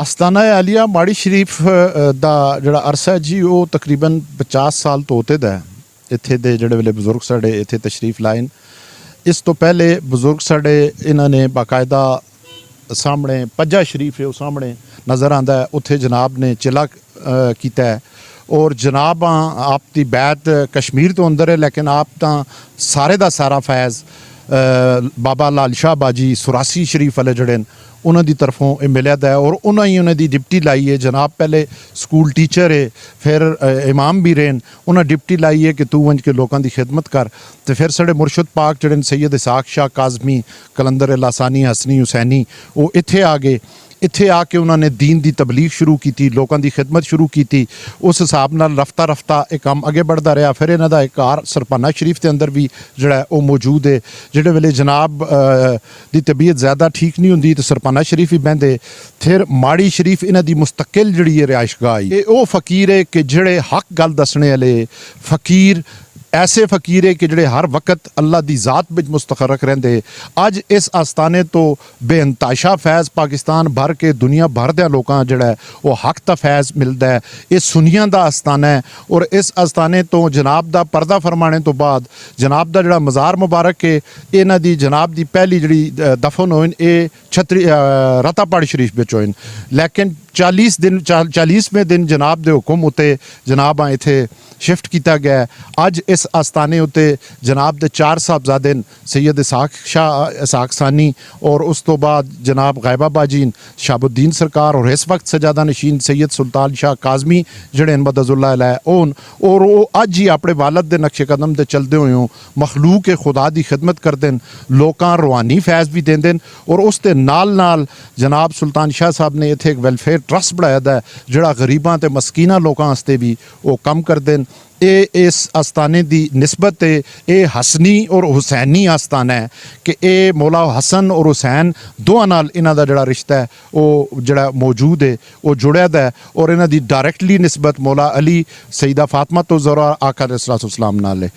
Astana Alia माड़ी शरीफ ਦਾ ਜਿਹੜਾ ਅਰਸਾ ਜੀ ਉਹ ਤਕਰੀਬਨ 50 ਸਾਲ ਤੋਂ ਉੱਤੇ ਦਾ ਹੈ। ਇੱਥੇ ਦੇ ਜਿਹੜੇ ਵੇਲੇ ਬਜ਼ੁਰਗ ਸਾਡੇ ਇੱਥੇ ਤਸ਼ਰੀਫ ਲਾਏ ਇਸ ਤੋਂ ਪਹਿਲੇ ਬਜ਼ੁਰਗ ਸਾਡੇ ਇਹਨਾਂ ਨੇ ਬਾਕਾਇਦਾ ਸਾਹਮਣੇ ਪੱਜਾ ਸ਼ਰੀਫ ਹੈ ਉਹ ਸਾਹਮਣੇ ਨਜ਼ਰ ਆਉਂਦਾ ਹੈ, ਉੱਥੇ ਜਨਾਬ ਨੇ ਚਿਲਾ ਕੀਤਾ ਹੈ और जनाब आप की बैत कश्मीर तो अंदर है लेकिन आप तो सारे का सारा फैज़ बाबा लाल शाह बाजी सुरासी शरीफ वाले जड़े उन्हों की तरफों मिलिया है और उन्होंने दी डिप्टी लाई है। जनाब पहले स्कूल टीचर है, फिर इमाम भी रहे, उन्हें डिप्टी लाई है कि तू वंज के लोगों की खिदमत कर। तो फिर साढ़े मुर्शद पाक जड़े सैयद इसाक शाह काज़मी कलंदर लासानी हसनी हुसैनी वो इत्थे आ गए। इत्थे आके उन्होंने दीन की तबलीग शुरू की, लोगों की खिदमत शुरू की। उस हिसाब नाल रफ्ता रफ्ता एक काम अगे बढ़ता रहा। फिर इन्हों का एक घर सरपाना शरीफ के अंदर भी जोड़ा वो मौजूद है। जिहड़े वेले जनाब की तबीयत ज़्यादा ठीक नहीं होंदी तो सरपाना शरीफ ही बहते। फिर माड़ी शरीफ इन्हों की मुस्तकिल जिहड़ी है रिहाइशगाह है। ये वो फकीर है कि जिहड़े हक गल दसने वाले फकीर ऐसे फकीर है कि जोड़े हर वक्त अल्लाह की ज़ात में मुस्तखरक रहते। अज इस आस्थाने तो बेअंताशा फैज़ पाकिस्तान भर के दुनिया भर के लोगों जोड़ा वो हक का फैज़ मिलता है। ये सुनिया का आस्थाना है और इस आस्थाने तो जनाब का पर्दा फरमाने तो बाद जनाब का जोड़ा मज़ार मुबारक है इन्हों की जनाब की पहली जी दफन होए ये छतरी रतापड़ शरीफ में होए। लेकिन 40वें दिन जनाब के हुक्म उत्ते जनाब इत्थे शिफ्ट किया गया। अज इस आस्थाने उत्ते जनाब के 4 साहबजादे सैयद इसाक सानी और उस तो बाद जनाब गायबा बाजी शाहबुद्दीन सरकार और इस वक्त सजादा नशीन सैयद सुल्तान शाह काज़मी जड़े मदजुल्लाह अलैह ओन और वो अज ही अपने वालद के नक्शे कदम से चलते हुए मखलूक खुदा की खिदमत करते हैं, लोगों रूहानी फैज़ भी देंगे। और उस दे नाल जनाब सुल्तान शाह साहब ने इत्थे एक वेलफेयर ट्रस्ट बनाया है जोड़ा गरीबों ते मस्कीना लोगों वास्ते भी वो कम करते हैं। ये इस आस्थाने की निस्बत है ये हसनी और हुसैनी आस्थाना है कि ये मौला हसन और हुसैन दोवां नाल इन्हां दा जिहड़ा रिश्ता है वो जिहड़ा मौजूद है वो जुड़िया दा है और इन्हां दी डायरैक्टली निस्बत मौला अली सईदा फातिमा तो ज़हरा आका अलैहिस्सलाम नाल है।